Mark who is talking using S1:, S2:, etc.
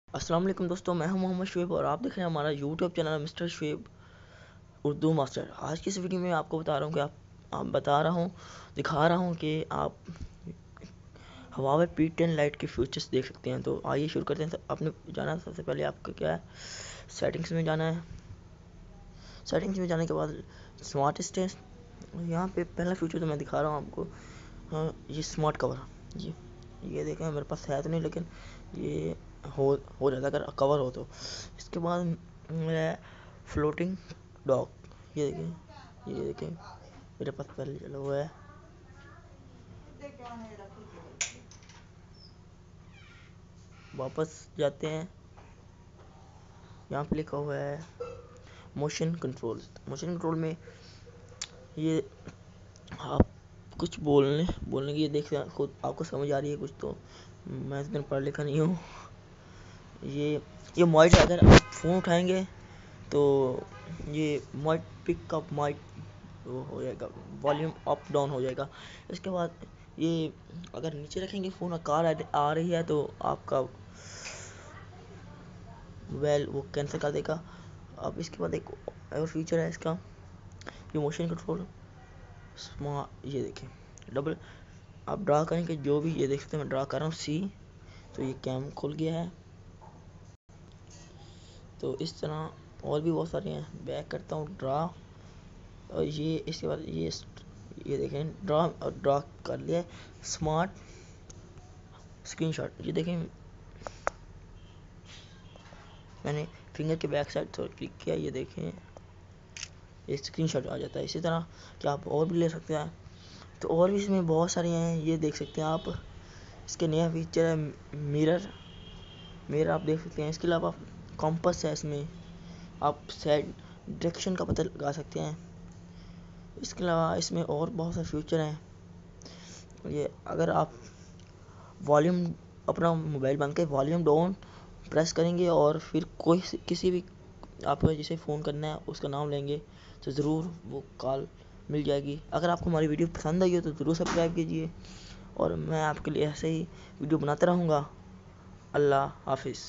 S1: अस्सलाम वालेकुम दोस्तों, मैं हूं मोहम्मद शुएब और आप देख रहे हैं हमारा YouTube channel mister Shoaib Urdu master. आज की इस वीडियो में आपको बता रहा हूं कि दिखा रहा हूं कि आप Huawei P10 लाइट के फीचर्स देख सकते हैं। तो आइए शुरू करते हैं। आपने जाना है, सबसे पहले आपको क्या है, सेटिंग्स में जाना है। सेटिंग्स में जाने के बाद स्मार्ट स्टेज, यहाँ पे पहला फीचर तो मैं दिखा रहा हूँ आपको। हाँ, ये स्मार्ट कवर, ये देखें, मेरे पास है तो नहीं, लेकिन ये हो जाता अगर कवर हो तो। इसके बाद मेरा फ्लोटिंग डॉक, ये देखें मेरे पास पहले चला हुआ है। वापस जाते हैं, यहाँ पे लिखा हुआ है मोशन कंट्रोल। मोशन कंट्रोल में ये आप कुछ बोलने की, ये देख खुद आपको समझ आ रही है कुछ, तो मैं इतना पढ़ा लिखा नहीं हूँ। ये माइक, अगर आप फ़ोन उठाएंगे तो ये माइक पिकअप, माइक वो हो जाएगा, वॉल्यूम अप डाउन हो जाएगा। इसके बाद ये अगर नीचे रखेंगे फ़ोन, कार आ रही है तो आपका वो कैंसिल कर देगा। अब इसके बाद एक और फीचर है इसका, ये मोशन कंट्रोल स्मार्ट। ये देखें डबल, आप ड्रा करेंगे जो भी, ये देख सकते हैं मैं ड्रा कर रहा हूँ सी, तो ये कैम खुल गया है। तो इस तरह और भी बहुत सारे हैं। बैक करता हूँ ड्रा, और ये इसके बाद ये देखें ड्रा कर लिया। स्मार्ट स्क्रीनशॉट, ये देखें मैंने फिंगर के बैक साइड थोड़ा क्लिक किया, ये देखें ये स्क्रीनशॉट आ जाता है। इसी तरह क्या आप और भी ले सकते हैं। तो और भी इसमें बहुत सारे हैं, ये देख सकते हैं आप। इसके नया फीचर है मिरर आप देख सकते हैं। इसके अलावा कॉम्पस है, इसमें आप साइड डायरेक्शन का पता लगा सकते हैं। इसके अलावा इसमें और बहुत सारे फीचर हैं। ये अगर आप वॉल्यूम, अपना मोबाइल बंद कर वॉल्यूम डाउन प्रेस करेंगे और फिर किसी भी आपको जिसे फ़ोन करना है उसका नाम लेंगे तो ज़रूर वो कॉल मिल जाएगी। अगर आपको हमारी वीडियो पसंद आई हो तो ज़रूर सब्सक्राइब कीजिए, और मैं आपके लिए ऐसे ही वीडियो बनाता रहूँगा। अल्लाह हाफिज़।